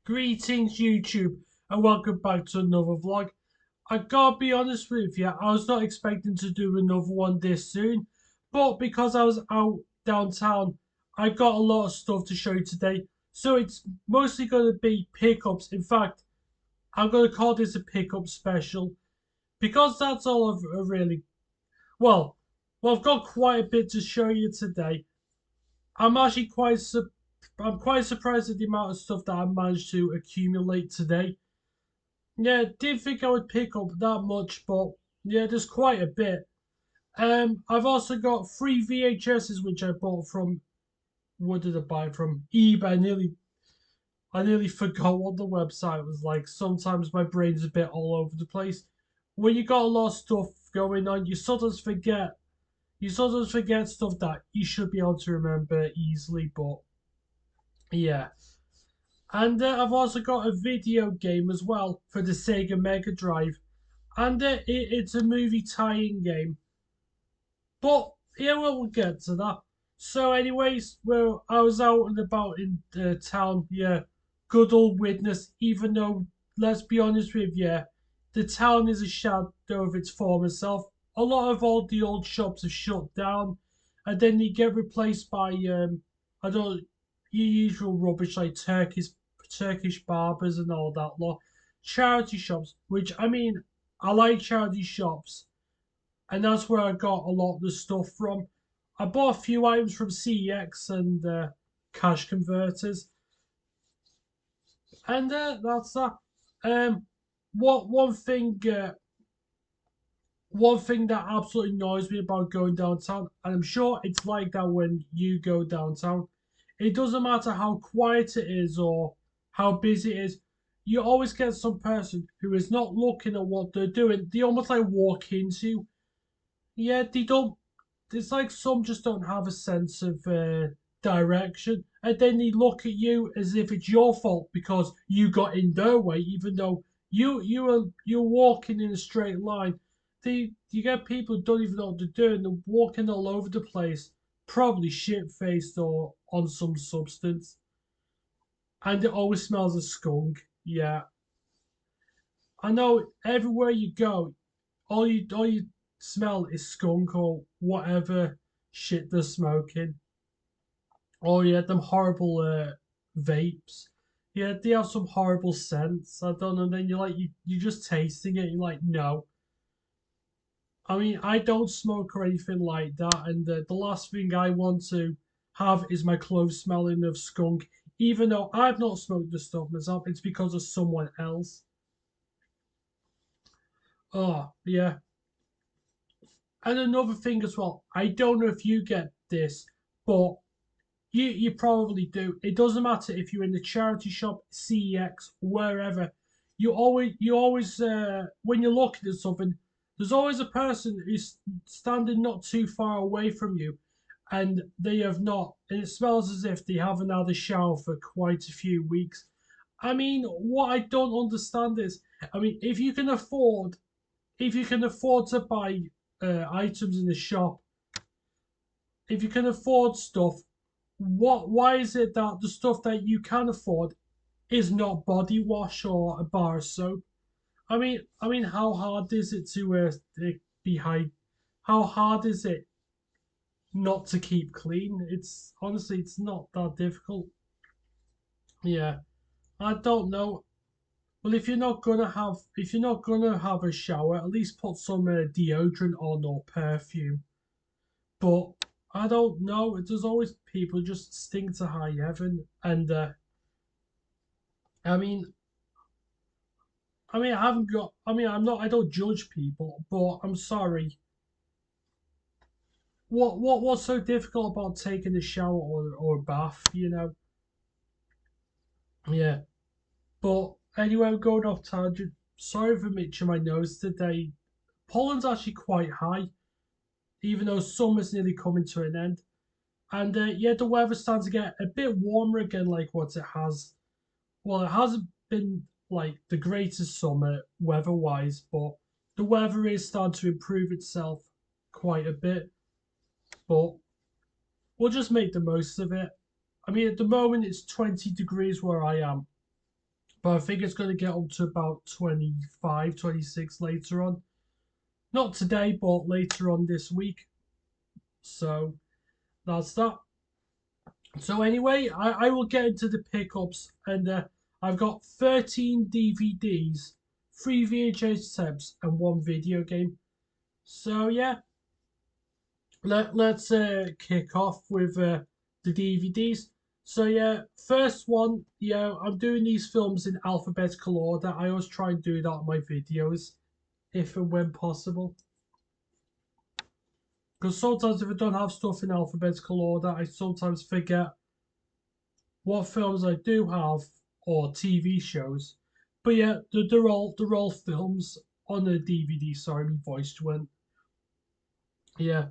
Greetings YouTube and welcome back to another vlog. I gotta be honest with you, I was not expecting to do another one this soon, but because I was out downtown, I got a lot of stuff to show you today. So it's mostly gonna be pickups. In fact, I'm gonna call this a pickup special because that's all I've really well, I've got quite a bit to show you today. I'm actually I'm quite surprised at the amount of stuff that I managed to accumulate today. Yeah, didn't think I would pick up that much, but yeah, there's quite a bit. I've also got three VHSs which I bought from what did I buy from eBay? I nearly forgot what the website was like. Sometimes my brain's a bit all over the place. When you got a lot of stuff going on, you sometimes forget stuff that you should be able to remember easily, but yeah. And I've also got a video game as well for the Sega Mega Drive. And it's a movie tie-in game. But yeah, we'll get to that. So, anyways, well, I was out and about in town. Yeah, good old witness. Even though, let's be honest with you, the town is a shadow of its former self. A lot of all the old shops have shut down, and then they get replaced by I don't your usual rubbish like Turkish barbers and all that lot. Charity shops, which I mean, I like charity shops and that's where I got a lot of the stuff from. I bought a few items from CEX and Cash Converters, and that's that. What one thing that absolutely annoys me about going downtown, and I'm sure it's like that when you go downtown. It doesn't matter how quiet it is or how busy it is. You always get some person who is not looking at what they're doing. They almost like walk into. Yeah, they don't. It's like some just don't have a sense of direction, and then they look at you as if it's your fault because you got in their way, even though you're walking in a straight line. You get people who don't even know what they're doing. They're walking all over the place, probably shit faced or on some substance, and it always smells of skunk. Yeah, I know. Everywhere you go, all you smell is skunk or whatever shit they're smoking. Oh yeah, them horrible vapes. Yeah, they have some horrible scents. I don't know. And then you're just tasting it. You're like, no. I mean, I don't smoke or anything like that. And the last thing I want to have is my clothes smelling of skunk. Even though I've not smoked the stuff myself, it's because of someone else. Oh yeah. And another thing as well, I don't know if you get this, but you probably do. It doesn't matter if you're in the charity shop, CEX, wherever. You always when you're looking at something, there's always a person who's standing not too far away from you, and they have not, and it smells as if they haven't had a shower for quite a few weeks. I mean, what I don't understand is, I mean, if you can afford to buy items in the shop, if you can afford stuff, why is it that the stuff that you can afford is not body wash or a bar of soap? I mean, how hard is it to be high? How hard is it not to keep clean? It's honestly, it's not that difficult. Yeah, I don't know. Well, if you're not gonna have a shower, at least put some deodorant on or perfume. But I don't know. There's always people just stink to high heaven, and I mean, I haven't got. I mean, I'm not. I don't judge people, but I'm sorry. What's so difficult about taking a shower or a bath? Yeah. But anyway, I'm going off tangent. Sorry for itching my nose today. Pollen's actually quite high, even though summer's nearly coming to an end. And yeah, the weather's starting to get a bit warmer again, like what it has. Well, it hasn't been like the greatest summer weather-wise, but the weather is starting to improve itself quite a bit. But we'll just make the most of it. I mean, at the moment it's 20 degrees where I am. but I think it's going to get up to about 25, 26 later on. Not today, but later on this week. So that's that. So anyway, I will get into the pickups, and I've got 13 DVDs, 3 VHS tapes, and 1 video game. So yeah, let's kick off with the DVDs. So yeah, first one, yeah, I'm doing these films in alphabetical order. I always try and do that on my videos, if and when possible. Because sometimes if I don't have stuff in alphabetical order, I sometimes forget what films I do have or TV shows. But yeah, they're all films on the DVD. Sorry, my voice went. Yeah,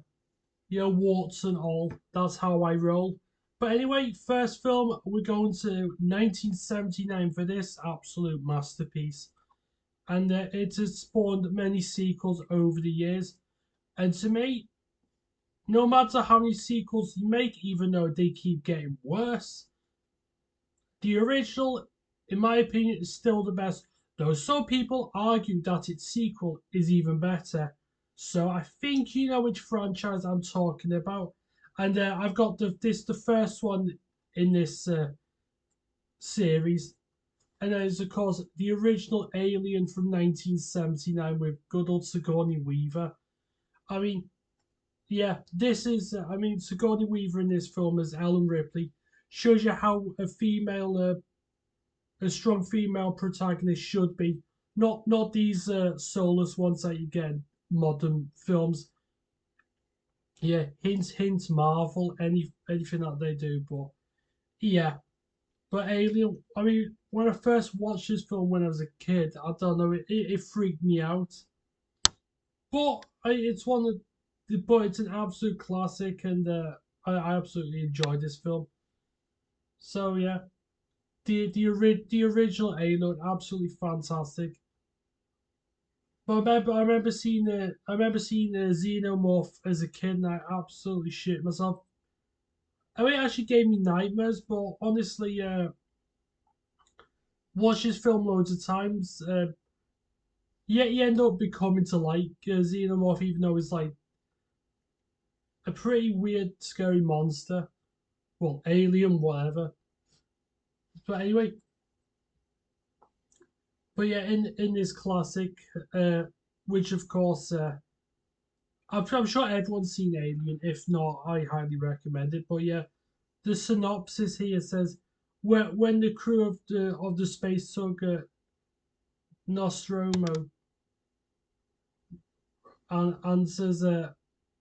yeah, warts and all. That's how I roll. But anyway, first film, we're going to 1979 for this absolute masterpiece. And it has spawned many sequels over the years. And to me, no matter how many sequels you make, even though they keep getting worse, the original, in my opinion, is still the best, though some people argue that its sequel is even better. So I think you know which franchise I'm talking about. And I've got the first one in this series, and that is, of course, the original Alien from 1979 with good old Sigourney Weaver. I mean, yeah, this is, Sigourney Weaver in this film as Ellen Ripley shows you how a strong female protagonist should be. Not these soulless ones that you get in modern films. Yeah, hint Marvel, anything that they do, but yeah. But Alien, I mean, when I first watched this film when I was a kid, I don't know, it freaked me out. But it's an absolute classic, and I absolutely enjoyed this film. So yeah, the original Alien, absolutely fantastic. But I remember seeing a Xenomorph as a kid, and I absolutely shit myself. I mean, it actually gave me nightmares. But honestly, watch this film loads of times. Yeah, you end up becoming to like Xenomorph, even though it's like a pretty weird, scary monster. Well, alien, whatever. But anyway, but yeah, in this classic, uh, which of course, I'm sure everyone's seen Alien. If not, I highly recommend it. But yeah, the synopsis here says, when the crew of the space tug Nostromo answers a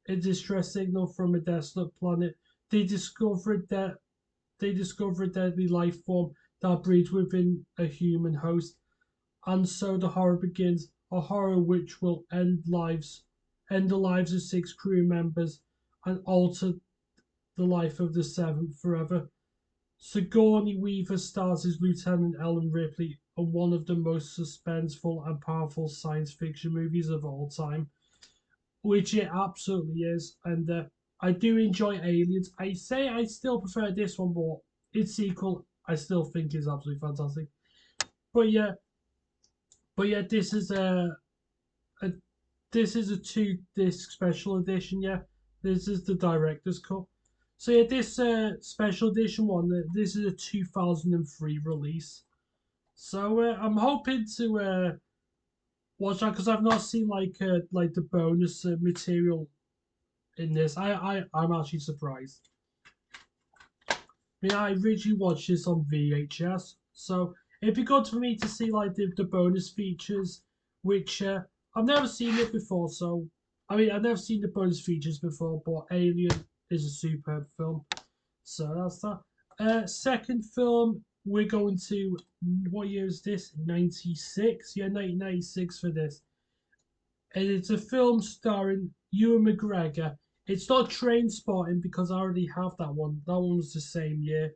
distress signal from a desolate planet, they discover a deadly life form that breeds within a human host, and so the horror begins. A horror which will end the lives of 6 crew members, and alter the life of the 7th forever. Sigourney Weaver stars as Lieutenant Ellen Ripley in one of the most suspenseful and powerful science fiction movies of all time, which it absolutely is. And I do enjoy Aliens. I say I still prefer this one, but its sequel I still think is absolutely fantastic. But yeah, this is a this is a 2 disc special edition. Yeah, this is the director's cut. So yeah, this special edition one, this is a 2003 release. So I'm hoping to watch that because I've not seen like the bonus material in this. I'm actually surprised. I mean, I originally watched this on VHS, so it'd be good for me to see like the bonus features, which I've never seen it before. So I mean, I've never seen the bonus features before, but Alien is a superb film. So that's that. Second film, we're going to, what year is this? 96? Yeah, 1996 for this. And it's a film starring Ewan McGregor. It's not Train Spotting because I already have that one. That one was the same year.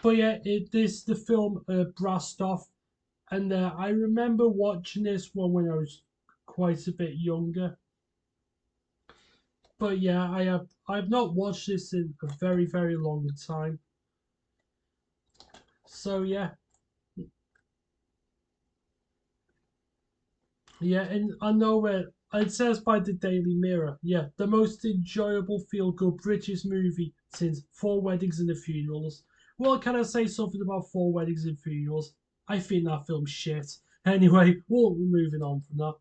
But yeah, this the film Brastoff, and I remember watching this one when I was quite a bit younger. But yeah, I've not watched this in a very long time. So yeah, Yeah, and I know where it says by the Daily Mirror. Yeah, the most enjoyable feel-good British movie since Four Weddings and a Funerals. Well, can I say something about Four Weddings and Funerals? I think that film's shit. Anyway, we're moving on from that.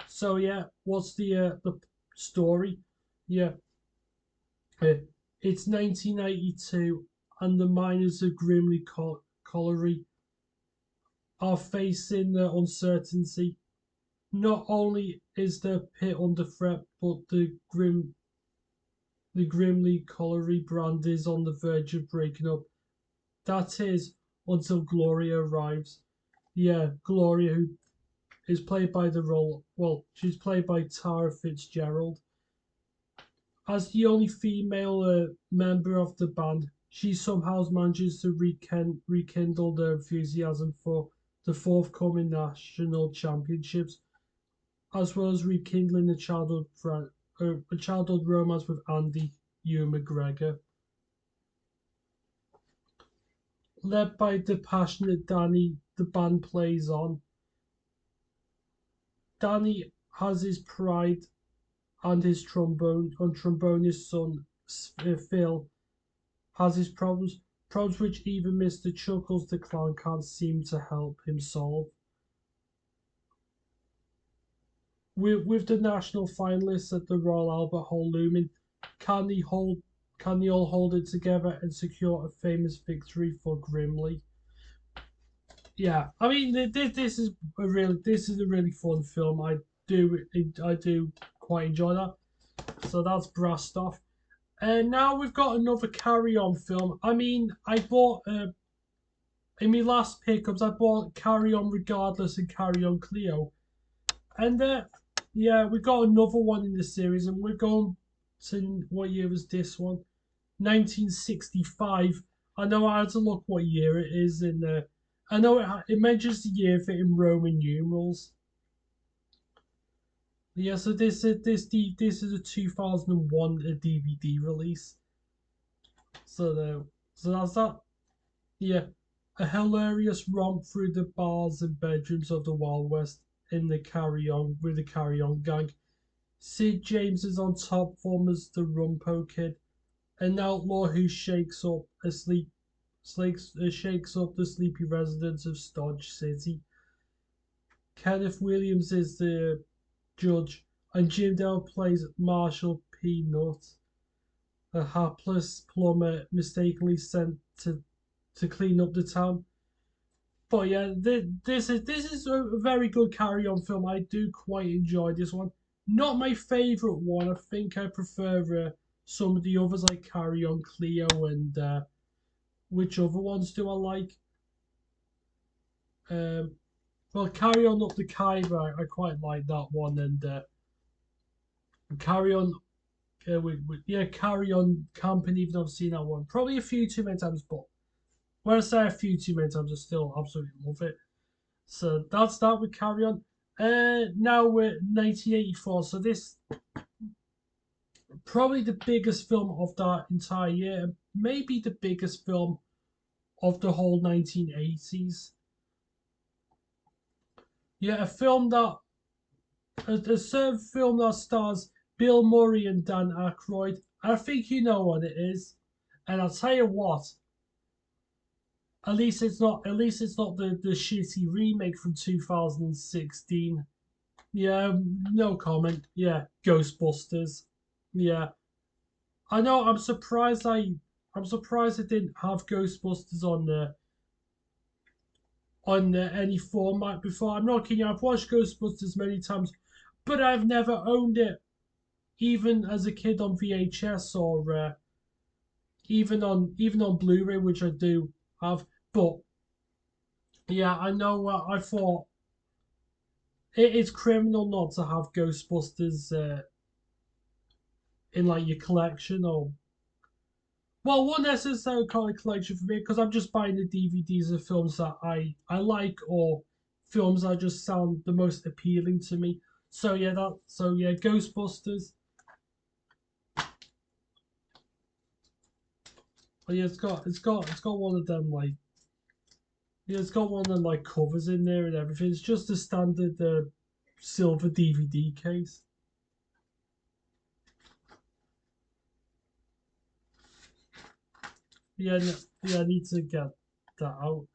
So yeah, what's the story? Yeah, uh, it's 1992, and the miners of Grimley Colliery are facing the uncertainty. Not only is the pit under threat, but the Grimley Colliery brand is on the verge of breaking up. That is until Gloria arrives. Yeah, Gloria, who is played by the role. Well, she's played by Tara Fitzgerald. As the only female member of the band, she somehow manages to rekindle their enthusiasm for the forthcoming national championships, as well as rekindling a childhood romance with Andy Hugh McGregor. Led by the passionate Danny, the band plays on. Danny has his pride and his trombonist son Phil has his problems which even Mr. Chuckles the clown can't seem to help him solve. With the national finalists at the Royal Albert Hall looming, can they hold? Can they all hold it together and secure a famous victory for Grimley? Yeah, I mean this is a really fun film. I do quite enjoy that. So that's brassed off. And now we've got another Carry On film. I mean, I bought in my last pickups. I bought Carry On Regardless and Carry On Cleo. And yeah, we got another one in the series, and we're going to what year was this one? 1965. I know I had to look what year it is in there. I know it mentions the year of it in Roman numerals. Yeah, so this is a 2001 DVD release. So that's that. Yeah, a hilarious romp through the bars and bedrooms of the Wild West in the Carry On with the Carry On gang. Sid James is on top form as the Rumpo Kid, an outlaw who shakes up the sleepy residents of Stodge City. Kenneth Williams is the judge, and Jim Dale plays Marshall P. Nutt, a hapless plumber mistakenly sent to clean up the town. But yeah, this is a very good carry-on film. I do quite enjoy this one. Not my favourite one. I think I prefer some of the others like Carry On Cleo and which other ones do I like? Um, well, Carry On Up the Khyber, I quite like that one, and Carry On yeah, Carry On Camping. Even though I've seen that one probably a few too many times, but when I say a few too many times, I still absolutely love it. So that's that with Carry On. Now we're 1984. So this probably the biggest film of that entire year, maybe the biggest film of the whole 1980s. Yeah, a certain film that stars Bill Murray and Dan Aykroyd. I think you know what it is, and I'll tell you what. At least it's not the shitty remake from 2016. Yeah, no comment. Yeah, Ghostbusters. Yeah, I know. I'm surprised it didn't have Ghostbusters on any format before. I'm not kidding. I've watched Ghostbusters many times, but I've never owned it, even as a kid on VHS or even on Blu-ray, which I do have. But yeah, I know. I thought it is criminal not to have Ghostbusters in like your collection or well, one necessarily call it collection for me because I'm just buying the DVDs of films that I like or films that just sound the most appealing to me. So yeah, Ghostbusters. Oh yeah, it's got one of them like yeah, it's got one of them like covers in there and everything. It's just a standard silver DVD case. Yeah, yeah, I need to get that out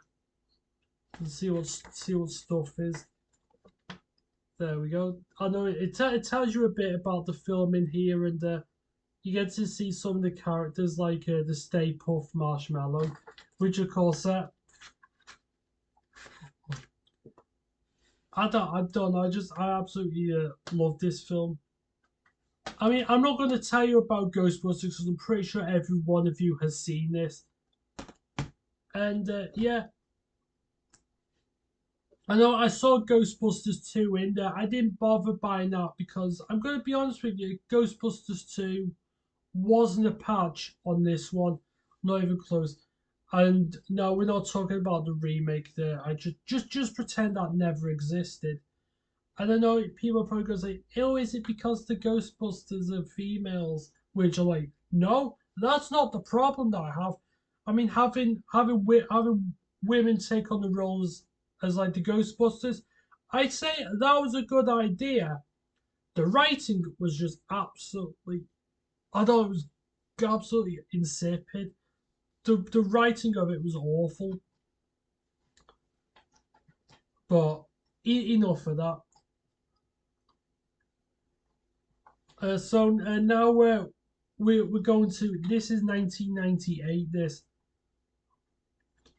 and see what stuff is. There we go. I know it tells you a bit about the film in here, and you get to see some of the characters like the Stay Puft Marshmallow, which of course I don't know. I absolutely love this film. I mean, I'm not going to tell you about Ghostbusters because I'm pretty sure every one of you has seen this. And yeah, I know I saw Ghostbusters 2 in there. I didn't bother buying that because I'm going to be honest with you, Ghostbusters 2 wasn't a patch on this one, not even close. And no, we're not talking about the remake there. I just pretend that never existed. And I know people are probably going to say, "Oh, is it because the Ghostbusters are females?" Which are like, no, that's not the problem that I have. I mean, having women take on the roles as like the Ghostbusters, I'd say that was a good idea. The writing was just absolutely, I thought it was absolutely insipid. The writing of it was awful. But enough of that. So now we're going to, this is 1998. This,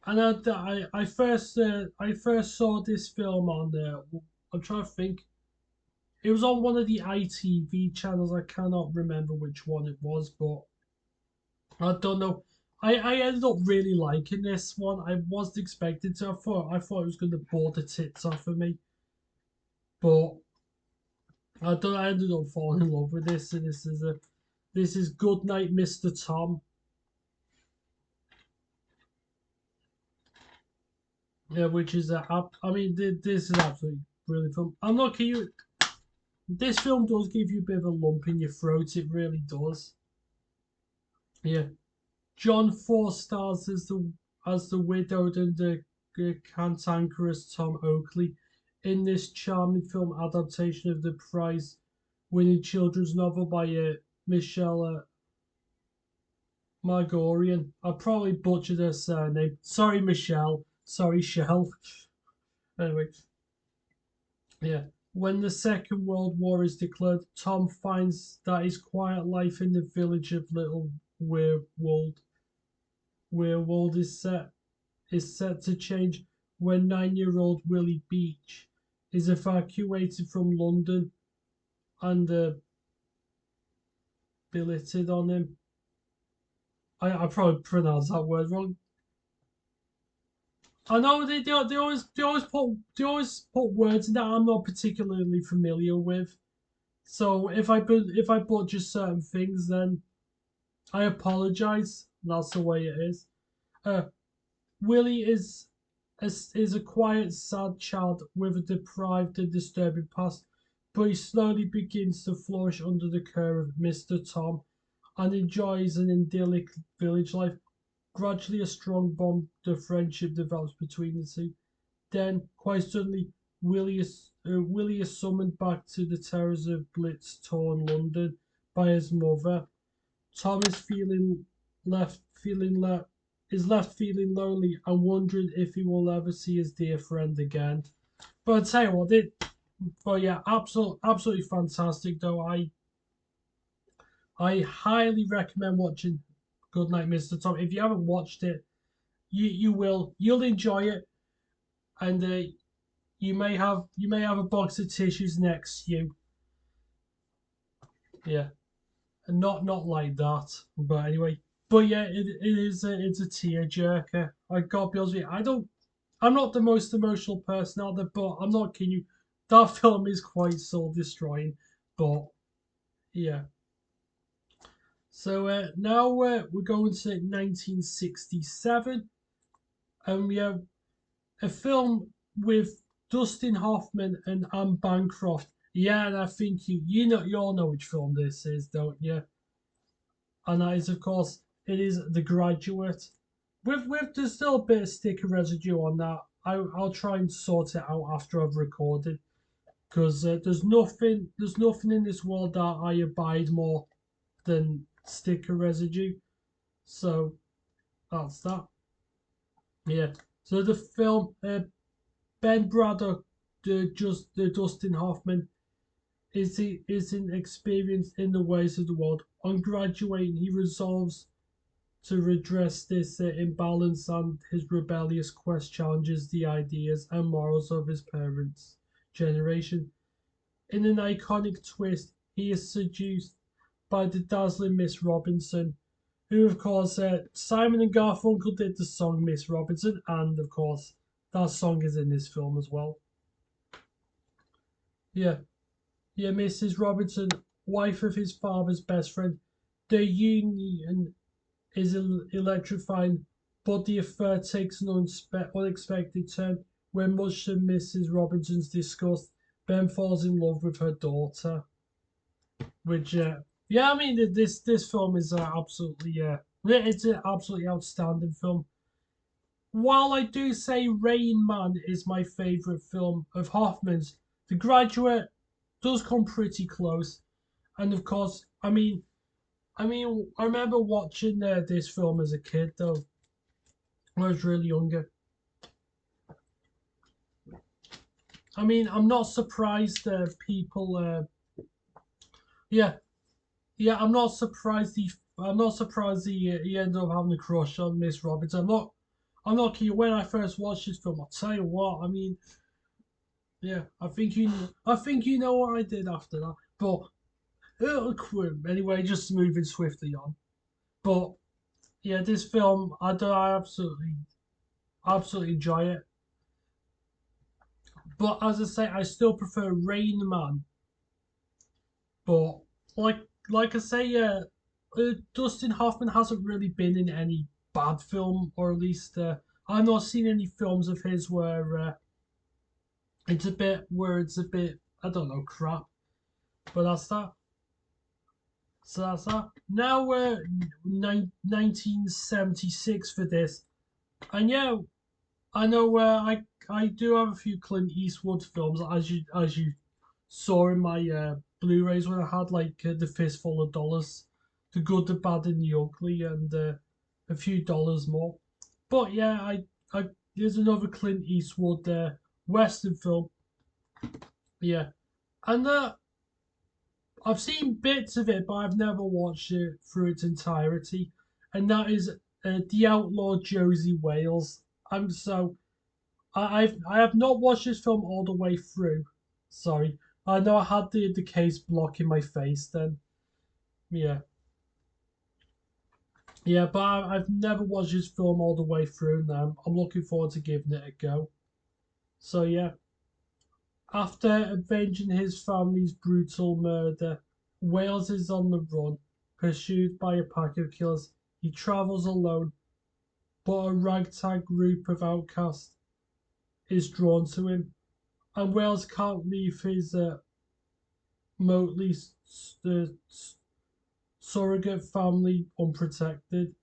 and I first saw this film on I'm trying to think. It was on one of the ITV channels. I cannot remember which one it was, but I don't know. I ended up really liking this one. I wasn't expecting to. I thought it was going to bore the tits off of me, but I ended up falling in love with this. And this is Good Night, Mr. Tom. Yeah, which is I mean, this is absolutely brilliant film. I'm not kidding you. This film does give you a bit of a lump in your throat. It really does. Yeah, John Four stars as the widowed and cantankerous Tom Oakley in this charming film adaptation of the prize-winning children's novel by Michelle Margorian. I probably butchered her surname. Sorry, Michelle. Sorry, Shell. Anyway, yeah. When the Second World War is declared, Tom finds that his quiet life in the village of Little Weirwold, Weirwold is set to change when 9-year-old Willie Beach is evacuated from London and billeted on him. I probably pronounced that word wrong. I know they always put words in that I'm not particularly familiar with. So if I butcher certain things, then I apologize. That's the way it is. Uh, Willie is a quiet, sad child with a deprived and disturbing past, but he slowly begins to flourish under the care of Mr. Tom and enjoys an idyllic village life. Gradually, a strong bond of friendship develops between the two. Then, quite suddenly, Willie is summoned back to the terrors of blitz-torn London by his mother. Tom is left feeling lonely and wondering if he will ever see his dear friend again. But I tell you what, but yeah, absolutely fantastic. Though I highly recommend watching Goodnight, Mr. Tom. If you haven't watched it, you'll enjoy it, and you may have a box of tissues next to you. Yeah, and not like that. But anyway, but yeah, it's a tearjerker. I gotta be honest with you, I'm not the most emotional person out there, but I'm not kidding you. That film is quite soul destroying. But yeah. So now we're going to 1967, and we have a film with Dustin Hoffman and Anne Bancroft. Yeah, and I think you all know which film this is, don't you? And that is, of course, it is The Graduate. There's still a bit of sticker residue on that. I'll try and sort it out after I've recorded. because there's nothing in this world that I abide more than sticker residue. So that's that. Yeah. So the film, Ben Braddock, the Dustin Hoffman, isn't experienced in the ways of the world. On graduating, he resolves to redress this imbalance, and his rebellious quest challenges the ideas and morals of his parents' generation. In an iconic twist, he is seduced by the dazzling Miss Robinson, who, of course, Simon and Garfunkel did the song Miss Robinson, and of course, that song is in this film as well. Yeah, yeah, Mrs. Robinson, wife of his father's best friend. The union is electrifying, but the affair takes an unexpected turn when, much to Mrs. Robinson's disgust, Ben falls in love with her daughter. Which, yeah, I mean, this film is absolutely, it's an absolutely outstanding film. While I do say Rain Man is my favourite film of Hoffman's, The Graduate does come pretty close. And of course, I remember watching this film as a kid, though. When I was really younger. I'm not surprised people. Yeah, yeah, I'm not surprised he ended up having a crush on Miss Roberts. I'm not kidding. When I first watched this film, I'll tell you what. Yeah, I think you know what I did after that. But anyway, just moving swiftly on. But yeah, this film, I absolutely enjoy it. But as I say, I still prefer Rain Man. But like like I say, Dustin Hoffman hasn't really been in any bad film, or at least I've not seen any films of his where it's a bit, I don't know, crap. But that's that. So that's that. Now we're 1976 for this, and yeah, I know I do have a few Clint Eastwood films, as you saw in my Blu-rays when I had like the Fistful of Dollars, the Good, the Bad, and the Ugly, and a few dollars more. But yeah, I there's another Clint Eastwood Western film. Yeah, and I've seen bits of it, but I've never watched it through its entirety, and that is The Outlaw Josie Wales. I'm so I have not watched this film all the way through. Sorry, I know I had the case blocking my face then. Yeah, yeah, but I've never watched this film all the way through. Now I'm looking forward to giving it a go. So yeah, after avenging his family's brutal murder, Wales is on the run, pursued by a pack of killers. He travels alone, but a ragtag group of outcasts is drawn to him, and Wales can't leave his remotely surrogate family unprotected.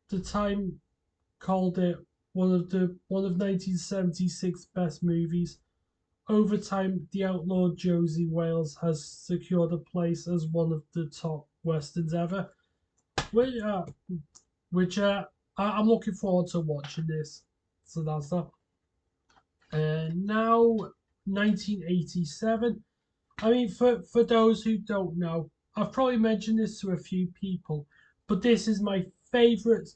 The Time called it one of 1976 best movies. Over time, The Outlaw Josie Wales has secured a place as one of the top westerns ever. Which, uh, I'm looking forward to watching this. So that's that. Now, 1987. For those who don't know, I've probably mentioned this to a few people, but this is my favorite,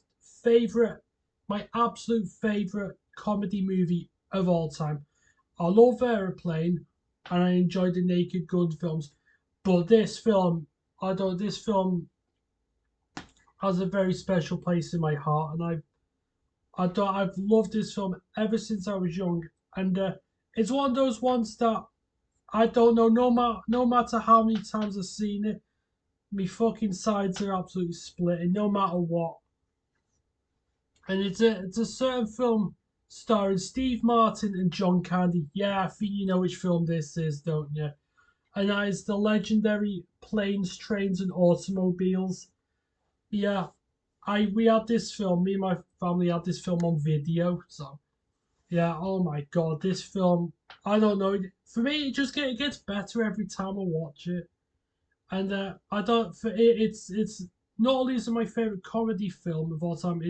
my absolute favorite comedy movie of all time. I love Aeroplane, and I enjoy the Naked Gun films, but this film has a very special place in my heart, and I've loved this film ever since I was young, and it's one of those ones that I don't know. No matter how many times I've seen it, me fucking sides are absolutely splitting. No matter what. And it's a certain film starring Steve Martin and John Candy. Yeah, I think you know which film this is, don't you? And that is the legendary Planes, Trains, and Automobiles. Yeah, I we had this film. Me and my family had this film on video. So Yeah, oh my god, this film, I don't know. For me, it gets better every time I watch it. And I don't, for it, it's not only is it my favorite comedy film of all time,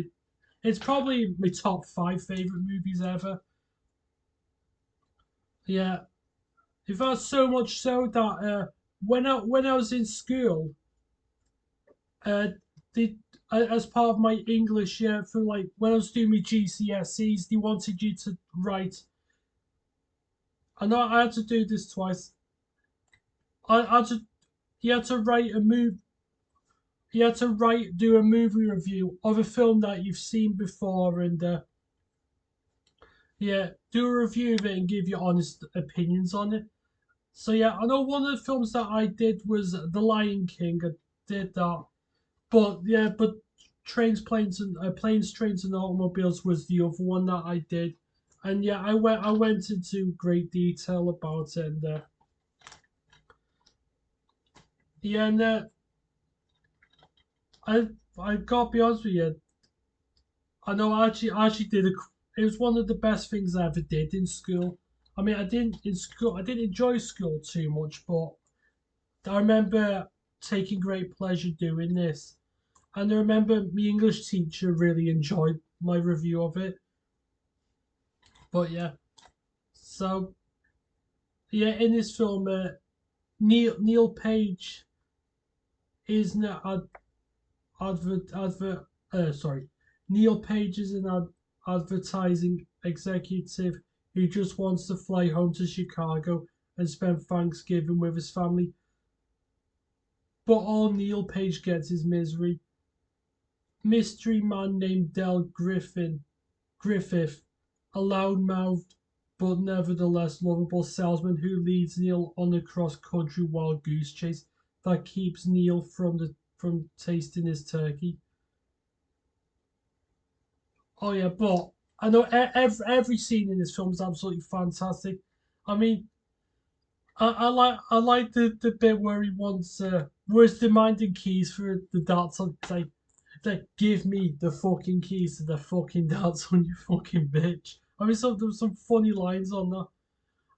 it's probably my top five favorite movies ever. Yeah, in fact, so much so that when I was in school, uh, the as part of my English, yeah, for like when I was doing my GCSEs, they wanted you to write. I know I had to do this twice. I had to You had to write a move. You had to do a movie review of a film that you've seen before, and yeah, do a review of it and give your honest opinions on it. So yeah, I know one of the films that I did was The Lion King. I did that, but yeah, but Planes, Trains, and Automobiles was the other one that I did, and yeah, I went into great detail about it, and yeah, and I I gotta be honest with you, I know I actually did it was one of the best things I ever did in school. I mean, I didn't enjoy school too much, but I remember taking great pleasure doing this. And I remember my English teacher really enjoyed my review of it. But yeah, so yeah, in this film, Neil Page is an advert. Sorry, Neil Page is an advertising executive who just wants to fly home to Chicago and spend Thanksgiving with his family. But all Neil Page gets is misery. Mystery man named Griffith, a loud-mouthed but nevertheless lovable salesman who leads Neil on a cross-country wild goose chase that keeps Neil from tasting his turkey. Oh yeah, but I know every scene in this film is absolutely fantastic. I mean, I like the bit where he wants where he's demanding keys for the darts on. It's like give me the fucking keys to the fucking darts on, you fucking bitch. I mean, there was some funny lines on that.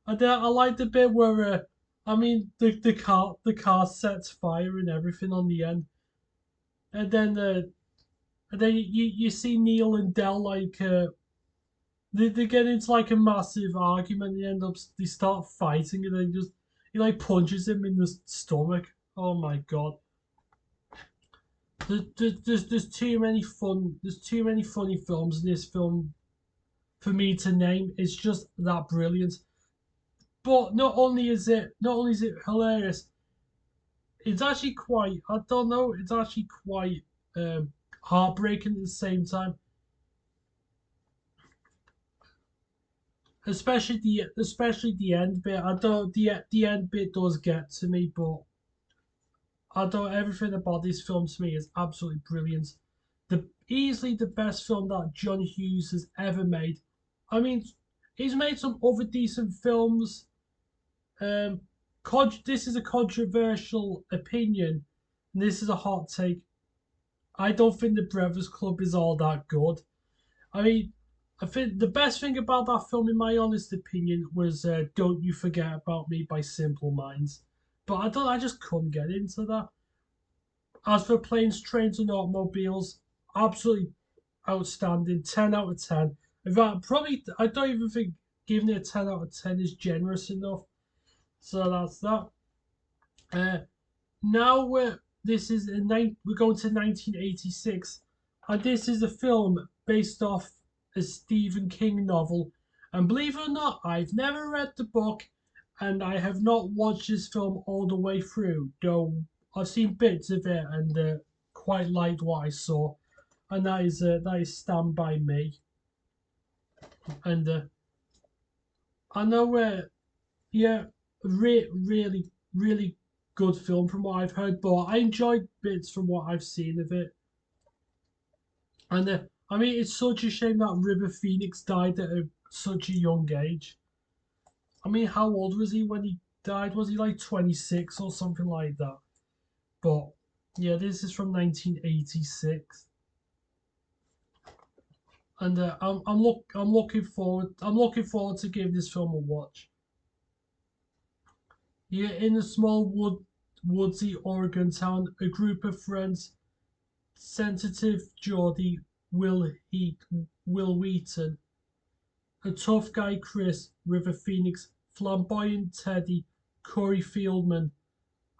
And then I like the bit where I mean the car sets fire and everything on the end, and then you see Neil and Dell like they get into like a massive argument. They end up they start fighting, and then just he like punches him in the stomach. Oh my god! There's too many fun. There's too many funny films in this film for me to name. It's just that brilliant. But not only is it hilarious, it's actually quite. I don't know. It's actually quite heartbreaking at the same time. Especially the end bit. I don't the end bit does get to me, but I don't. Everything about this film to me is absolutely brilliant. The Easily the best film that John Hughes has ever made. I mean, he's made some other decent films. Um, this is a controversial opinion, and this is a hot take. I don't think The Breakfast Club is all that good. I mean, I think the best thing about that film, in my honest opinion, was "Don't You Forget About Me" by Simple Minds. But I don't. I just couldn't get into that. As for Planes, Trains, and Automobiles, absolutely outstanding. 10 out of 10. In fact, probably I don't even think giving it a 10 out of 10 is generous enough. So that's that. Uh, Now we're going to 1986, and this is a film based off a Stephen King novel. And believe it or not, I've never read the book, and I have not watched this film all the way through. Though I've seen bits of it and quite liked what I saw, and that is Stand by Me. And I know yeah, really good film from what I've heard, but I enjoyed bits from what I've seen of it. And I mean, it's such a shame that River Phoenix died at such a young age. I mean, how old was he when he died? Was he like 26 or something like that? But yeah, this is from 1986. and I'm looking forward to giving this film a watch. Yeah, in a small woodsy Oregon town, a group of friends, sensitive Geordie, Will Heat, Will Wheaton, a tough guy Chris, River Phoenix, flamboyant Teddy, Corey Fieldman,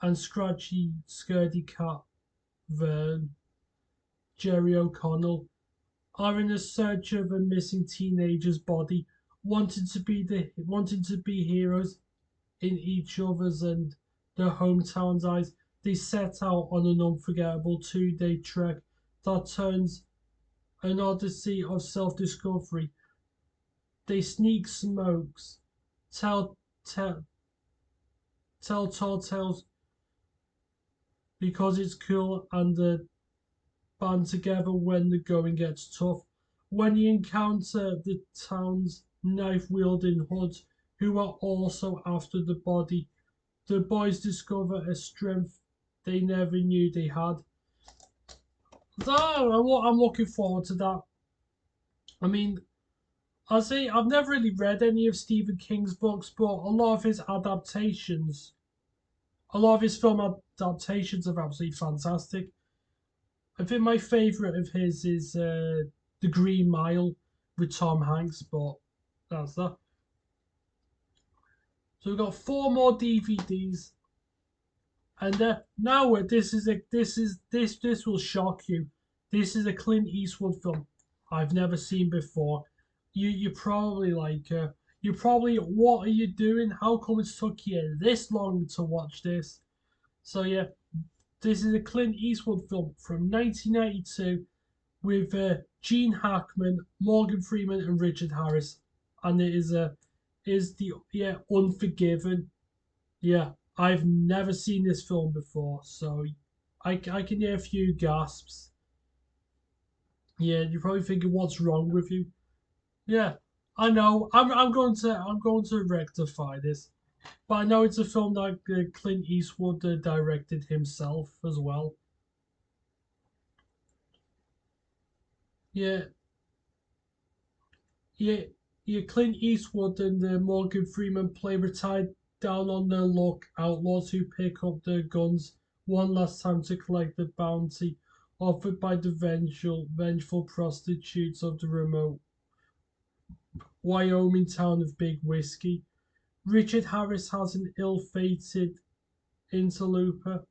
and scratchy scaredy cat Vern, Jerry O'Connell, are in a search of a missing teenager's body, wanting to be heroes in each other's and their hometowns' eyes. They set out on an unforgettable 2 day trek that turns an odyssey of self-discovery. They sneak smokes, tell tell tell tall tales because it's cool, and band together when the going gets tough. When you encounter the town's knife wielding hoods, who are also after the body, the boys discover a strength they never knew they had. So I'm looking forward to that. I mean, I say I've never really read any of Stephen King's books, but a lot of his film adaptations are absolutely fantastic. I think my favourite of his is The Green Mile with Tom Hanks, but that's that. So we've got four more DVDs, and now this will shock you. This is a Clint Eastwood film I've never seen before. You're probably like you're probably, what are you doing? How come it's took you this long to watch this? So yeah, this is a Clint Eastwood film from 1992 with Gene Hackman, Morgan Freeman, and Richard Harris, and it is the Unforgiven. Yeah, I've never seen this film before, so I can hear a few gasps. Yeah, you're probably thinking, what's wrong with you? Yeah, I know. I'm going to rectify this, but I know it's a film that Clint Eastwood directed himself as well. Yeah, yeah, yeah. Clint Eastwood and Morgan Freeman play retired, down on their luck outlaws who pick up their guns one last time to collect the bounty offered by the vengeful prostitutes of the remote Wyoming town of Big Whiskey. Richard Harris has an ill-fated interloper,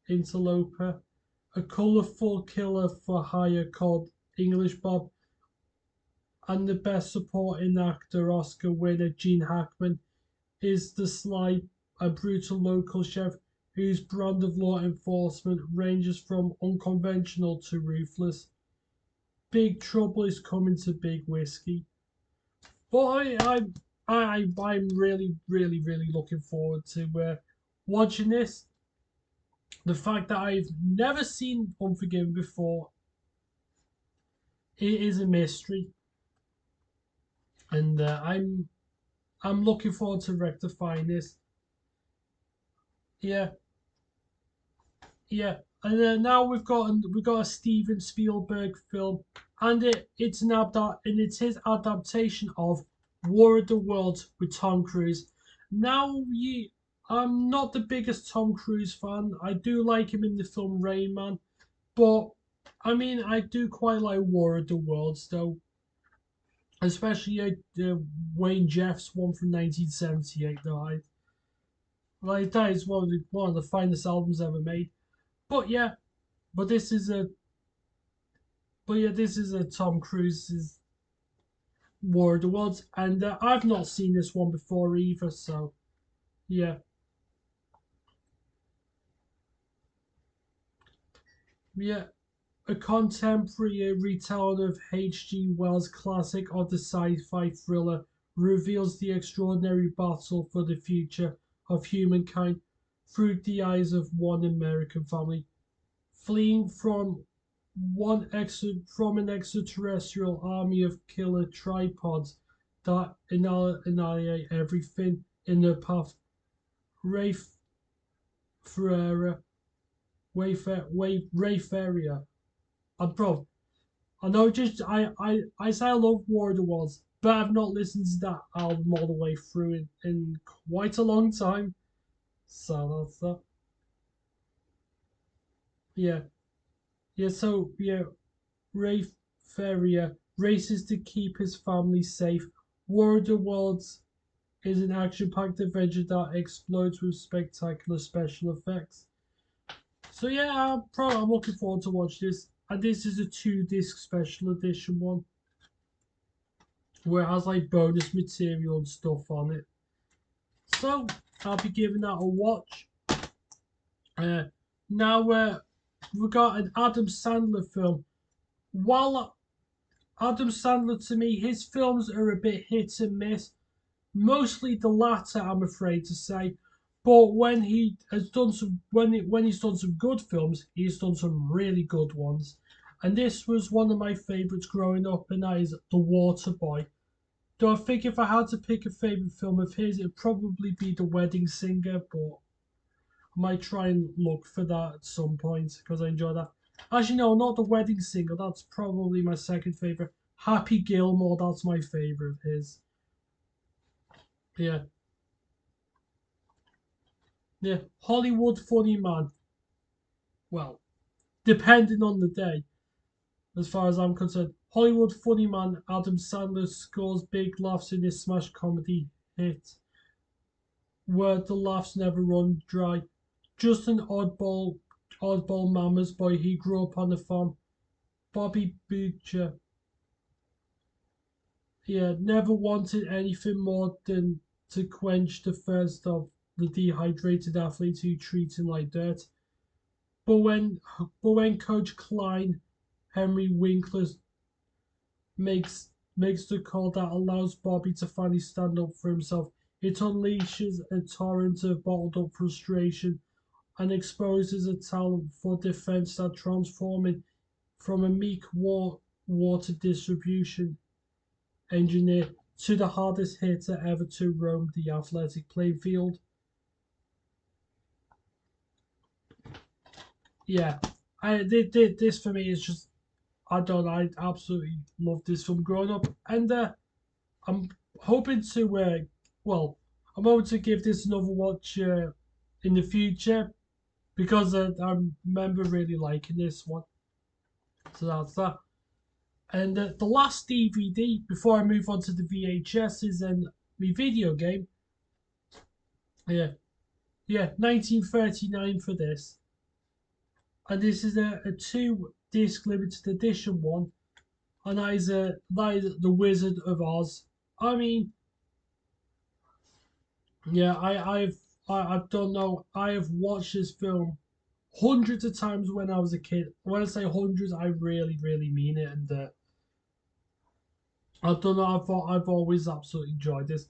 interloper, a colourful killer for hire called English Bob, and the best supporting actor Oscar winner Gene Hackman is the sly and brutal local chef whose brand of law enforcement ranges from unconventional to ruthless. Big trouble is coming to Big Whiskey. But I'm really looking forward to watching this. The fact that I've never seen Unforgiven before, it is a mystery, and I'm looking forward to rectifying this. Yeah, yeah. And now we've got a Steven Spielberg film, and it's his adaptation of War of the Worlds with Tom Cruise. Now, I'm not the biggest Tom Cruise fan. I do like him in the film Rain Man, but I mean, I do quite like War of the Worlds though, especially Wayne Jeff's one from 1978. Though I like that is one of the finest albums ever made. But yeah, but this is a this is a Tom Cruise's War of the Worlds, and I've not seen this one before either. So yeah, yeah, a contemporary retelling of H.G. Wells' classic of the sci-fi thriller reveals the extraordinary battle for the future of humankind through the eyes of one American family fleeing from an extraterrestrial army of killer tripods that annihilate everything in their path. Rafe Ferreira, Wayfaria, and bro. I know, just I say I love War of the Worlds, but I've not listened to that album all the way through in quite a long time. So that's that. Yeah, yeah. So yeah, Ray Ferrier races to keep his family safe. War of the Worlds is an action-packed adventure that explodes with spectacular special effects. So yeah, I'm looking forward to watch this. And this is a two-disc special edition one, where it has like bonus material and stuff on it. So I'll be giving that a watch. Uh, now we've got an Adam Sandler film. While Adam Sandler, to me, his films are a bit hit and miss. Mostly the latter, I'm afraid to say. But when he has done some, when he's done some good films, he's done some really good ones. And this was one of my favourites growing up, and that is The Water Boy. Though I think if I had to pick a favourite film of his, it'd probably be The Wedding Singer, but I might try and look for that at some point because I enjoy that. Actually, no, not The Wedding Singer. That's probably my second favourite. Happy Gilmore, that's my favourite of his. Yeah, yeah. Hollywood Funny Man. Well, depending on the day, as far as I'm concerned. Hollywood Funny Man Adam Sandler scores big laughs in his smash comedy hit, where the laughs never run dry. Just an oddball mama's boy. He grew up on the farm. Bobby Butcher, yeah, never wanted anything more than to quench the thirst of the dehydrated athletes who treat him like dirt. But when Coach Klein, Henry Winkler, makes the call that allows Bobby to finally stand up for himself, it unleashes a torrent of bottled up frustration and exposes a talent for defense that transforming from a meek water distribution engineer to the hardest hitter ever to roam the athletic playing field. Yeah, this for me is just I absolutely love this film growing up, and I'm hoping to well I'm hoping to give this another watch in the future because I remember really liking this one. So that's that. And the last DVD before I move on to the VHS is my video game. Yeah, yeah, 1939 for this, and this is a two-disc limited edition one, and that is The Wizard of Oz. I mean, yeah, I don't know. I have watched this film hundreds of times when I was a kid. When I say hundreds, I really mean it, and I don't know. I've always absolutely enjoyed this.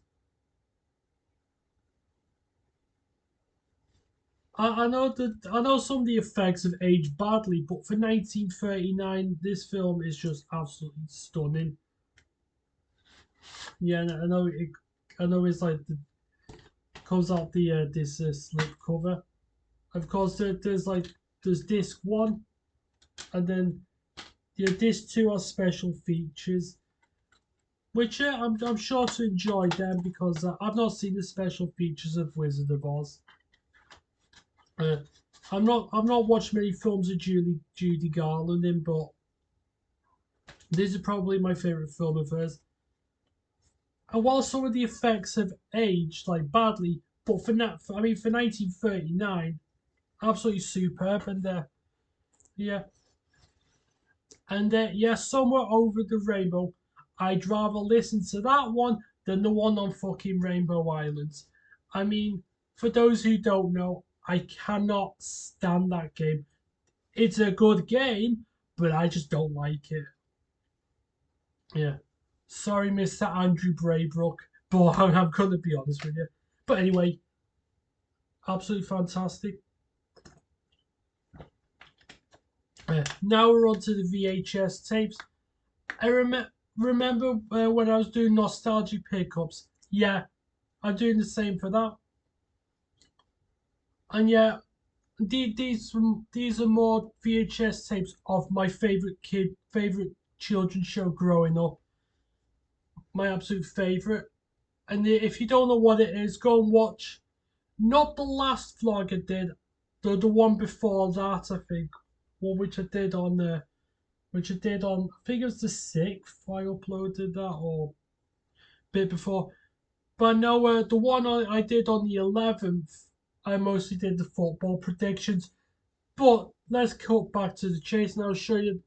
I know some of the effects have aged badly, but for 1939, this film is just absolutely stunning. Yeah, and I know it's like comes out the this slip cover. Of course, there's disc one, and then disc two are special features, which I'm sure to enjoy them because I've not seen the special features of Wizard of Oz. Uh, I've not watched many films of Judy Garland in, but this is probably my favorite film of hers. And while some of the effects have aged like badly, but for 1939, absolutely superb. And yeah, and yeah, Somewhere Over the Rainbow. I'd rather listen to that one than the one on fucking Rainbow Islands. I mean, for those who don't know, I cannot stand that game. It's a good game, but I just don't like it. Yeah. Sorry, Mr. Andrew Braybrook, but I'm going to be honest with you. But anyway, absolutely fantastic. Now we're on to the VHS tapes. I remember when I was doing nostalgic pickups. Yeah, I'm doing the same for that. And yeah, these are more VHS tapes of my favorite children's show growing up. My absolute favourite. And if you don't know what it is, go and watch. Not the last vlog I did, the one before that, I think, or which I did on I think it was the 6th I uploaded that, or a bit before. But no, the one I did on the 11th, I mostly did the football predictions. But let's cut back to the chase and I'll show you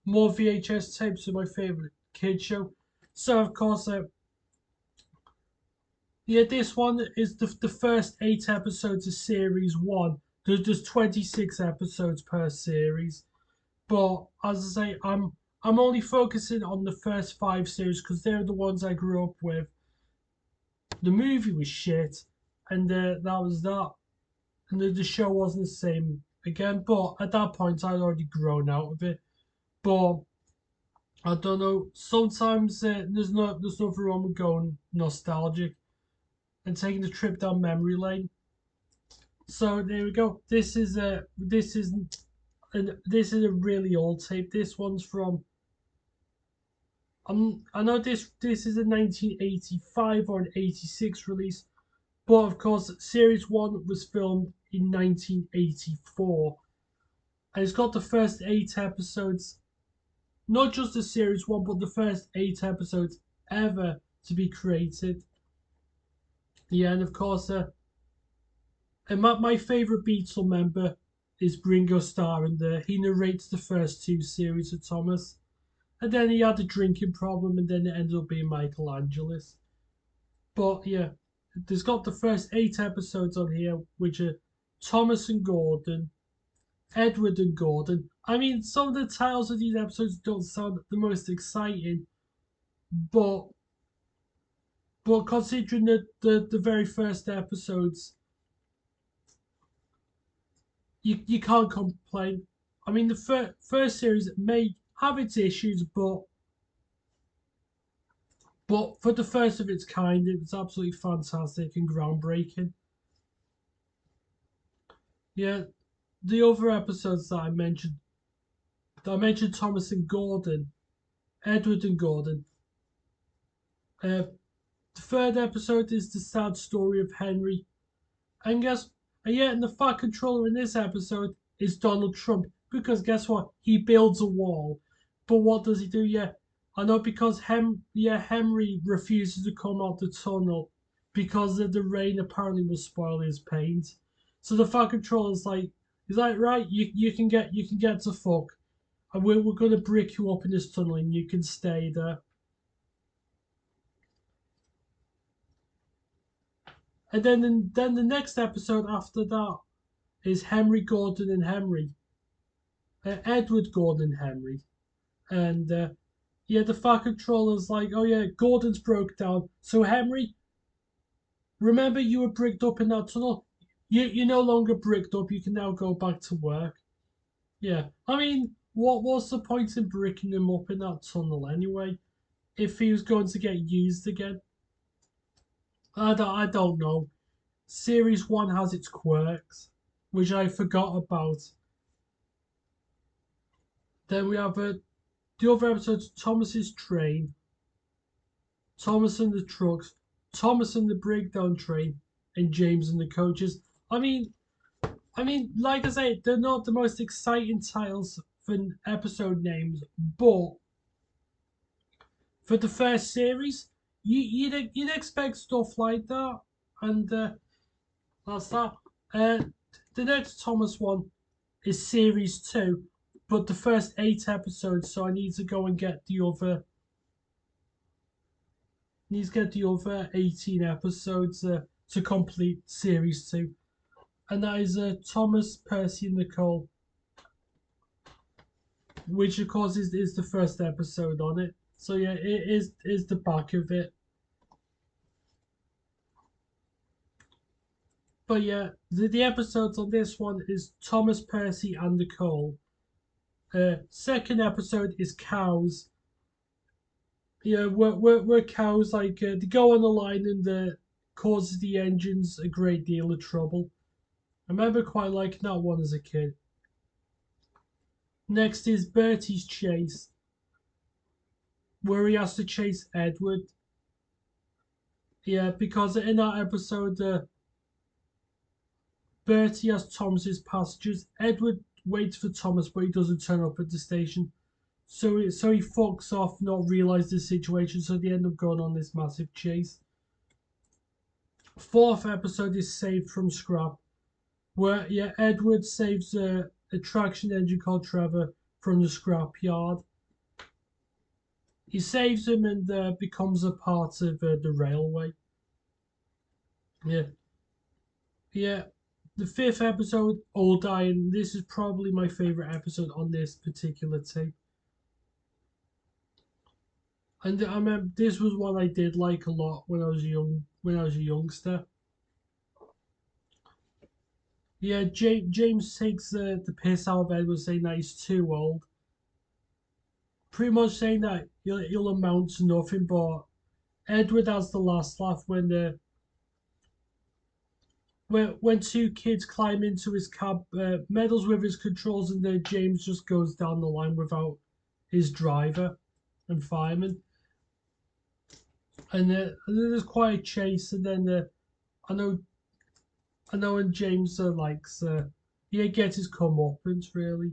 more VHS tapes of my favourite kid show. So, of course, yeah, this one is the first 8 episodes of series 1. There's 26 episodes per series. But as I say, I'm only focusing on the first 5 series because they're the ones I grew up with. The movie was shit, and that was that. And the show wasn't the same again. But at that point, I'd already grown out of it. But I don't know. Sometimes there's nothing wrong with going nostalgic and taking a trip down memory lane. So there we go. This is a really old tape. This one's from I know this is a 1985 or an 86 release, but of course series 1 was filmed in 1984. And it's got the first 8 episodes, not just the series 1, but the first 8 episodes ever to be created. Yeah, and of course and my favourite Beatle member is Ringo Starr, and he narrates the first 2 series of Thomas. And then he had a drinking problem, and then it ended up being Michelangelo's. But yeah, there's got the first 8 episodes on here, which are Thomas and Gordon, Edward and Gordon. I mean, some of the titles of these episodes don't sound the most exciting, but considering the very first episodes, you can't complain. I mean, the first series may have its issues, but for the first of its kind, it was absolutely fantastic and groundbreaking. Yeah, the other episodes that I mentioned Thomas and Gordon, Edward and Gordon. The third episode is the sad story of Henry. And yet, the fat controller in this episode is Donald Trump. Because guess what? He builds a wall. But what does he do? Yeah, I know because Henry refuses to come out the tunnel because the rain apparently will spoil his paint. So the fat controller's like, he's like, right, you can get to fuck, and we're gonna brick you up in this tunnel, and you can stay there. And then the next episode after that is Henry Gordon and Henry, Edward Gordon Henry, and yeah, the fat controller's like, oh yeah, Gordon's broke down, so Henry, remember you were bricked up in that tunnel. You're no longer bricked up. You can now go back to work. Yeah, I mean, what was the point in bricking him up in that tunnel anyway? If he was going to get used again, I don't know. Series 1 has its quirks, which I forgot about. Then we have the other episodes: Thomas's train, Thomas and the trucks, Thomas and the breakdown train, and James and the coaches. Like I say, they're not the most exciting titles for episode names, but for the first series, you'd expect stuff like that, and that's that. The next Thomas one is series 2, but the first 8 episodes. So I need to go and get the other. Need to get the other 18 episodes to complete series 2, and that is Thomas, Percy, and Nicole, which of course is the first episode on it. So yeah, it is the back of it. But yeah, the episodes on this one is Thomas, Percy, and Nicole. Second episode is cows. Yeah, where cows like they go on the line and causes the engines a great deal of trouble. I remember quite liking that one as a kid. Next is Bertie's Chase. where he has to chase Edward. Yeah, because in that episode, Bertie has Thomas's passengers. Edward waits for Thomas, but he doesn't turn up at the station. So he fucks off, not realize the situation. So they end up going on this massive chase. Fourth episode is Saved from Scrap, where Edward saves a traction engine called Trevor from the scrapyard. He saves him and becomes a part of the railway. Yeah, yeah. The fifth episode, All Dying. This is probably my favorite episode on this particular tape. And I remember this was one I did like a lot when I was young. When I was a youngster. Yeah, James takes the piss out of Edward, saying that he's too old. Pretty much saying that he'll amount to nothing. But Edward has the last laugh when two kids climb into his cab, meddles with his controls, and then James just goes down the line without his driver and fireman. And then there's quite a chase, and then I know I know, and James likes he gets his comeuppance really.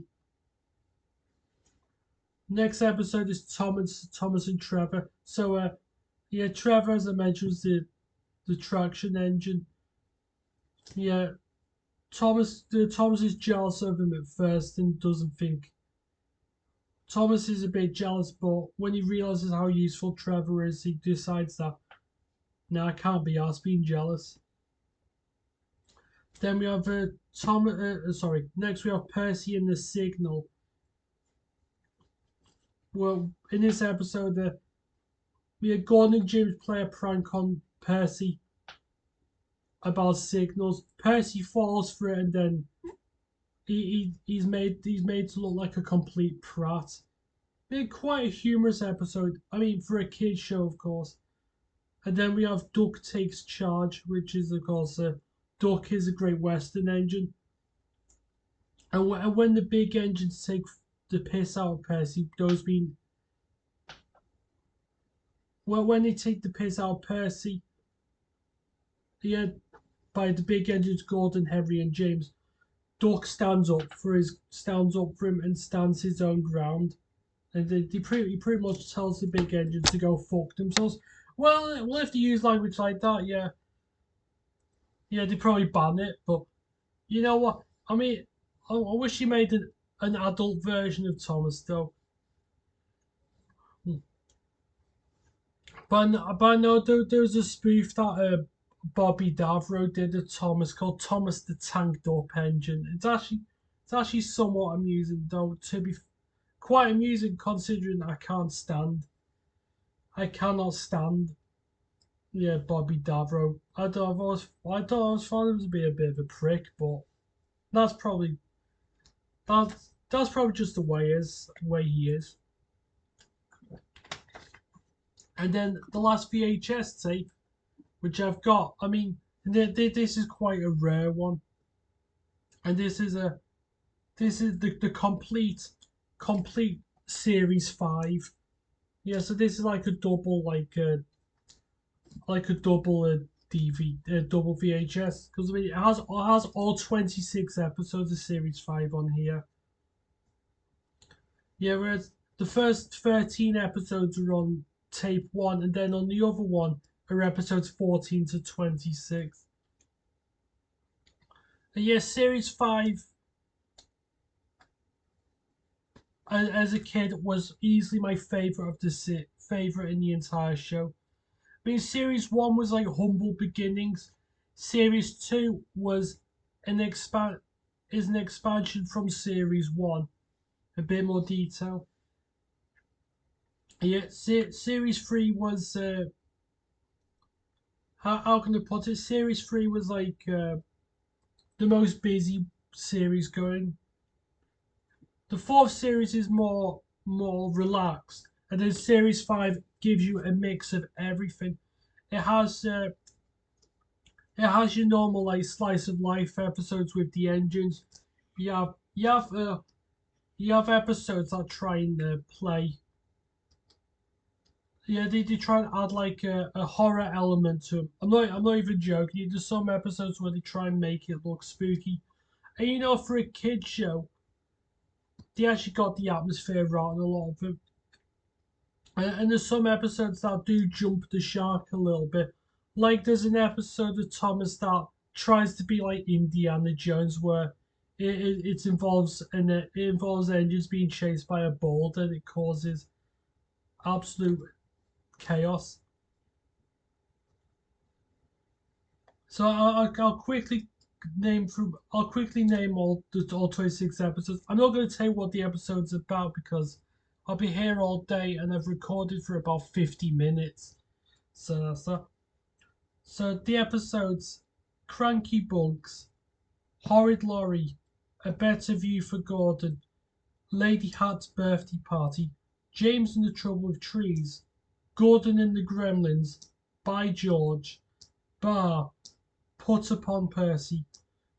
Next episode is Thomas and Trevor. So yeah, Trevor, as I mentioned, was the traction engine. Yeah, Thomas is jealous of him at first and doesn't think. Thomas is a bit jealous, but when he realizes how useful Trevor is, he decides that no, I can't be asked being jealous. Then we have Next we have Percy and the Signal. Well, in this episode, Gordon and James play a prank on Percy about signals. Percy falls for it, and then he's made to look like a complete prat. Quite a humorous episode. I mean, for a kids show, of course. And then we have Duck Takes Charge, which is, of course, Duck is a Great Western engine. And when the big engines take the piss out of Percy, those being well, when they take the piss out of Percy, yeah, by the big engines, Gordon, Henry, and James, Duck stands up for him and stands his own ground, and he pretty much tells the big engines to go fuck themselves. Well, if they use language like that, yeah, they probably ban it. But you know what? I mean, I wish he made an adult version of Thomas though. But I know there was a spoof that Bobby Davro did of Thomas called Thomas the Tanked Up Engine. It's actually somewhat amusing though. To be quite amusing considering I cannot stand. Yeah, Bobby Davro. I thought I was finding him to be a bit of a prick, but that's probably that's probably just the way he is. And then the last VHS tape, which I've got. I mean, this is quite a rare one, and this is the complete series 5. Yeah, so this is like a double double double VHS, because I mean it has all 26 episodes of series 5 on here. Yeah, whereas the first 13 episodes are on tape 1, and then on the other one are episodes 14 to 26. And yeah, series 5 as a kid was easily my favorite in the entire show. I mean, series 1 was like humble beginnings. Series 2 was an expansion from series 1, a bit more detail. Yeah, series 3 was how can I put it? Series 3 was like the most busy series going. The fourth series is more relaxed, and then series 5 gives you a mix of everything. It has your normal like slice of life episodes with the engines. You have episodes that try and play Yeah, they try and add like a horror element to them. I'm not even joking. There's some episodes where they try and make it look spooky, and for a kid show, they actually got the atmosphere right in a lot of them. And there's some episodes that do jump the shark a little bit. Like there's an episode of Thomas that tries to be like Indiana Jones, where it involves it involves engines being chased by a boulder, and it causes absolute chaos. So I'll quickly name all 26 episodes. I'm not going to tell you what the episode's about because I'll be here all day and I've recorded for about 50 minutes. So that's that. So the episodes: Cranky Bugs, Horrid Lorry, A Better View for Gordon, Lady Hat's Birthday Party, James and the Trouble with Trees, Gordon and the Gremlins, By George, Bar, Put Upon Percy,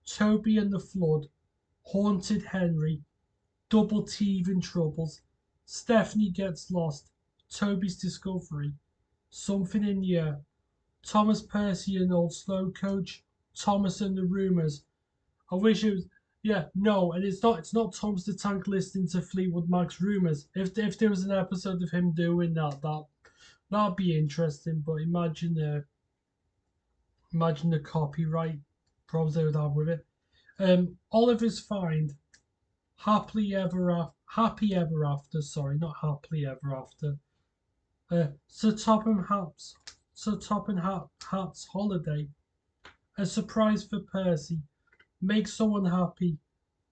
Toby and the Flood, Haunted Henry, Double Teething Troubles, Stephanie Gets Lost, Toby's Discovery, Something in the Air, Thomas Percy and Old Slow Coach, Thomas and the Rumours. I wish it was. Yeah, no, and it's not Thomas the Tank listening to Fleetwood Mac's Rumours. If there was an episode of him doing that'd be interesting. But imagine the copyright problems they would have with it. Oliver's Find, Happy Ever After. Sorry, not Happily Ever After. Sir Topham Hatt's Holiday, A Surprise for Percy, Make Someone Happy,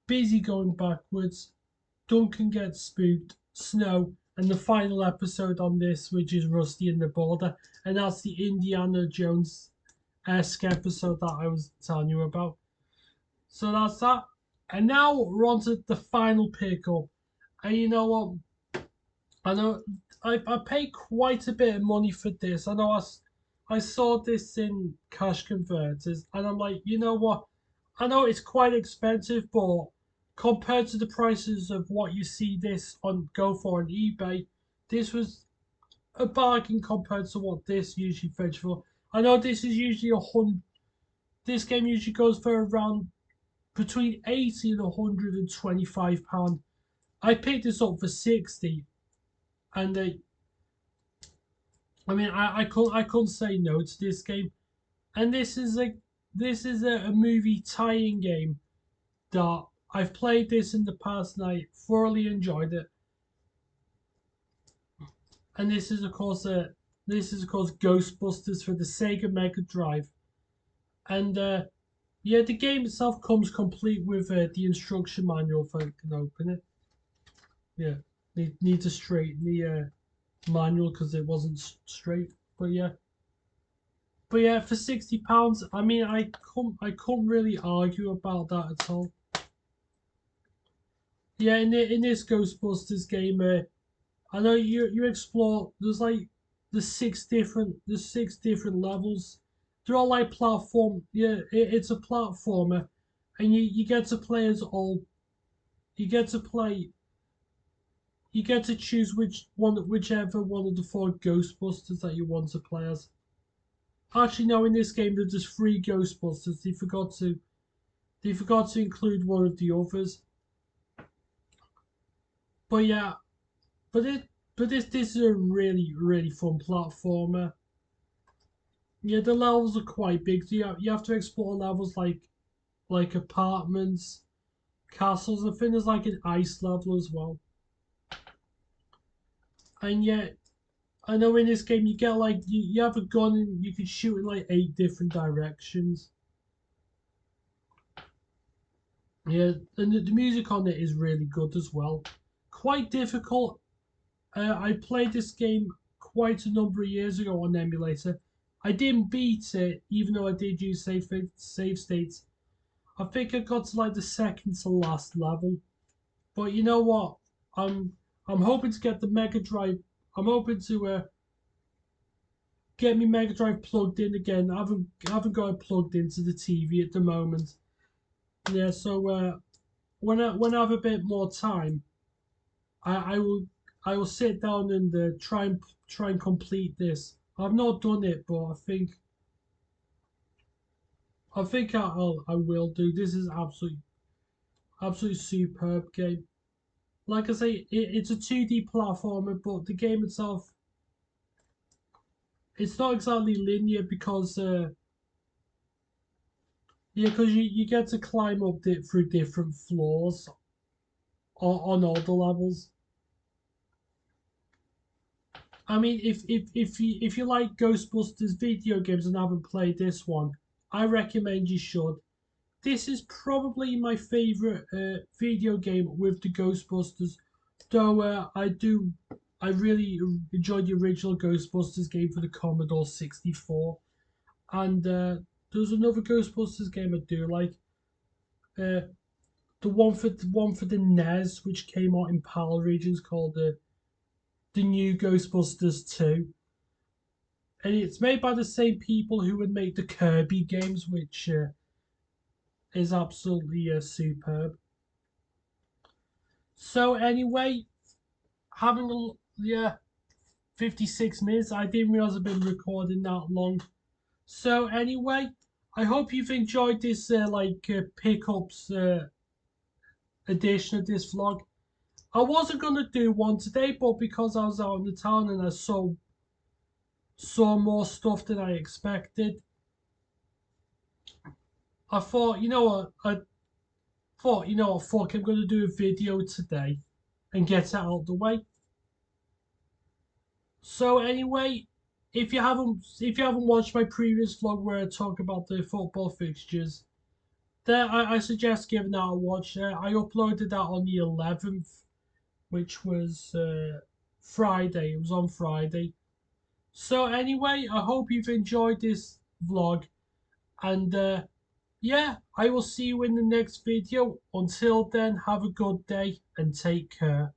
Busy Going Backwards, Duncan Gets Spooked, Snow, and the final episode on this, which is Rusty and the Border, and that's the Indiana Jones-esque episode that I was telling you about. So that's that. And now we're on to the final pickup. And you know what? I know I paid quite a bit of money for this. I saw this in cash converters, and I'm like, you know what? I know it's quite expensive, but compared to the prices of what you see this on go for on eBay, this was a bargain compared to what this usually fetch for. I know this is usually 100. This game usually goes for around between 80 and £125. I picked this up for 60, and I couldn't say no to this game. And this is a movie tie-in game that I've played this in the past and I thoroughly enjoyed it. And this is of course Ghostbusters for the Sega Mega Drive. And yeah, the game itself comes complete with the instruction manual for you can open it. Yeah, need to straighten the manual because it wasn't straight. But yeah, for £60, I mean, I couldn't really argue about that at all. Yeah, in this Ghostbusters game, I know you explore. There's six different levels. They're all like platform. Yeah, it's a platformer, and you get to play as all. You get to play. You get to choose whichever one of the four Ghostbusters that you want to play as. Actually, no, in this game there's just three Ghostbusters. They forgot to include one of the others. But yeah, but this is a really really fun platformer. Yeah, the levels are quite big. So you have to explore levels like apartments, castles. I think there's like an ice level as well. And yet, I know in this game you get like you have a gun and you can shoot in like 8 different directions. Yeah, and the music on it is really good as well. Quite difficult. I played this game quite a number of years ago on emulator. I didn't beat it, even though I did use save states. I think I got to like the second to last level. But you know what? I'm hoping to get the Mega Drive. I'm hoping to get my Mega Drive plugged in again. I haven't got it plugged into the TV at the moment. Yeah, so when I have a bit more time, I will I will sit down and try and complete this. I've not done it, but I will do. This is absolutely superb game. Like I say, it's a 2D platformer, but the game itself, it's not exactly linear because because you get to climb up through different floors on all the levels. I mean, if you like Ghostbusters video games and haven't played this one, I recommend you should. This is probably my favorite video game with the Ghostbusters. Though I really enjoyed the original Ghostbusters game for the Commodore 64, and there's another Ghostbusters game I do like. Uh, the one for the NES, which came out in PAL regions, called the New Ghostbusters 2, and it's made by the same people who would make the Kirby games, which is absolutely superb. So anyway, yeah, 56 minutes. I didn't realize I've been recording that long. So anyway, I hope you've enjoyed this pickups edition of this vlog. I wasn't gonna do one today, but because I was out in the town and I saw more stuff than I expected, I thought, fuck, I'm gonna do a video today and get it out of the way. So anyway, if you haven't watched my previous vlog where I talk about the football fixtures, there I suggest giving that a watch. I uploaded that on the 11th, which was Friday. It was on Friday. So anyway, I hope you've enjoyed this vlog, and yeah, I will see you in the next video. Until then, have a good day and take care.